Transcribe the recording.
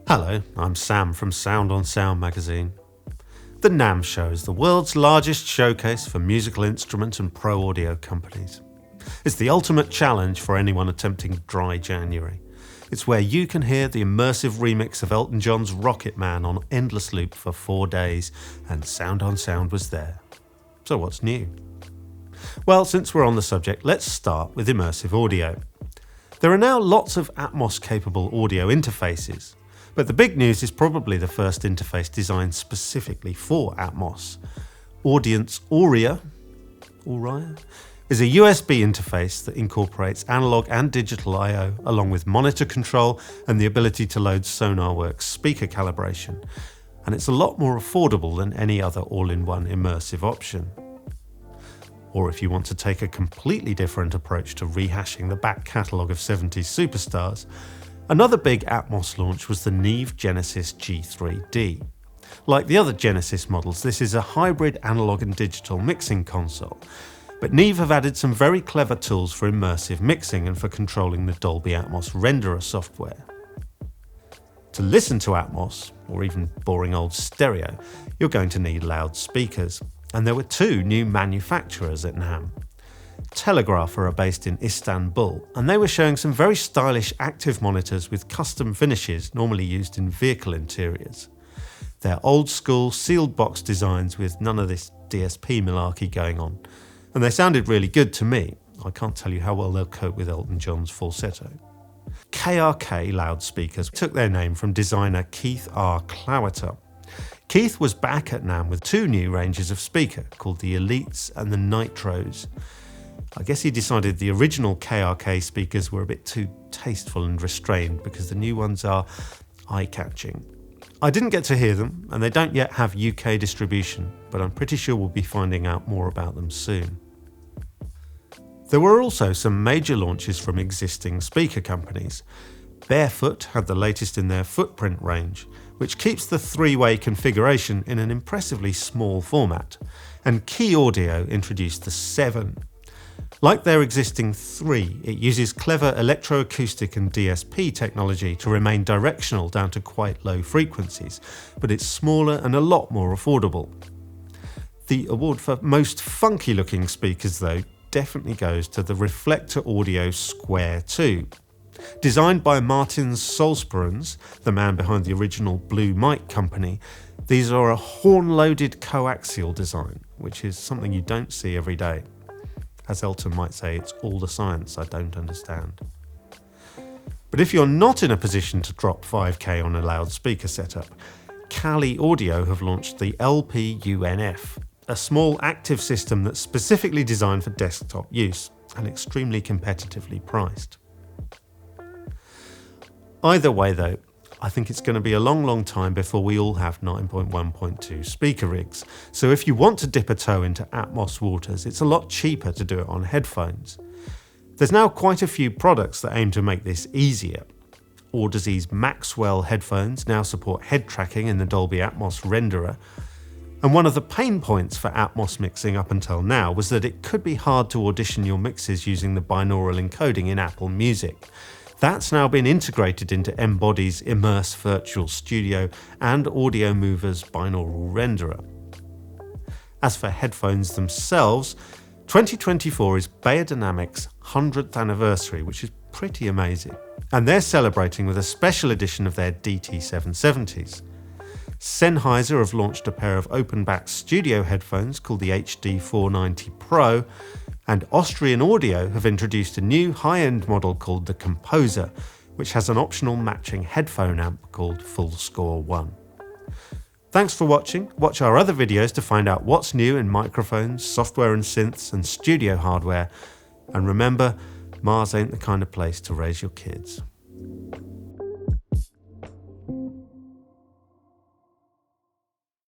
Hello, I'm Sam from Sound on Sound magazine. The NAMM Show is the world's largest showcase for musical instrument and pro audio companies. It's the ultimate challenge for anyone attempting dry January. It's where you can hear the immersive remix of Elton John's Rocket Man on endless loop for 4 days, and Sound on Sound was there. So what's new? Well, since we're on the subject, let's start with immersive audio. There are now lots of Atmos-capable audio interfaces, but the big news is probably the first interface designed specifically for Atmos. Audient ORIA is a USB interface that incorporates analog and digital I/O along with monitor control and the ability to load SonarWorks speaker calibration. And it's a lot more affordable than any other all-in-one immersive option. Or if you want to take a completely different approach to rehashing the back catalogue of 70s superstars, another big Atmos launch was the Neve Genesys G3D. Like the other Genesys models, this is a hybrid analog and digital mixing console, but Neve have added some very clever tools for immersive mixing and for controlling the Dolby Atmos renderer software. To listen to Atmos, or even boring old stereo, you're going to need loudspeakers, and there were 2 new manufacturers at NAMM. Telegrapher are based in Istanbul, and they were showing some very stylish active monitors with custom finishes normally used in vehicle interiors. They're old school sealed box designs with none of this DSP malarkey going on, and they sounded really good to me. I can't tell you how well they'll cope with Elton John's falsetto. KRK loudspeakers took their name from designer Keith R. Klawitter. Keith was back at NAMM with 2 new ranges of speaker called the Elites and the Nitros. I guess he decided the original KRK speakers were a bit too tasteful and restrained because the new ones are eye-catching. I didn't get to hear them, and they don't yet have UK distribution, but I'm pretty sure we'll be finding out more about them soon. There were also some major launches from existing speaker companies. Barefoot had the latest in their Footprint range, which keeps the 3-way configuration in an impressively small format, and Kii Audio introduced the 7. Like their existing 3, it uses clever electroacoustic and DSP technology to remain directional down to quite low frequencies, but it's smaller and a lot more affordable. The award for most funky looking speakers though definitely goes to the Reflector Audio Square 2. Designed by Martin Solsperens, the man behind the original Blue Mic company, these are a horn-loaded coaxial design, which is something you don't see every day. As Elton might say, it's all the science I don't understand. But if you're not in a position to drop 5k on a loudspeaker setup, Kii Audio have launched the LP-UNF, a small active system that's specifically designed for desktop use and extremely competitively priced. Either way though, I think it's going to be a long time before we all have 9.1.2 speaker rigs, so if you want to dip a toe into Atmos waters, it's a lot cheaper to do it on headphones. There's now quite a few products that aim to make this easier. Audeze's Maxwell headphones now support head tracking in the Dolby Atmos renderer, and one of the pain points for Atmos mixing up until now was that it could be hard to audition your mixes using the binaural encoding in Apple Music. That's now been integrated into Embody's Immerse Virtual Studio and Audio Mover's binaural renderer. As for headphones themselves, 2024 is Beyerdynamic's 100th anniversary, which is pretty amazing. And they're celebrating with a special edition of their DT770s. Sennheiser have launched a pair of open-back studio headphones called the HD490 Pro, and Austrian Audio have introduced a new high-end model called the Composer, which has an optional matching headphone amp called Full Score 1. Thanks for watching. Watch our other videos to find out what's new in microphones, software and synths, and studio hardware. And remember, Mars ain't the kind of place to raise your kids.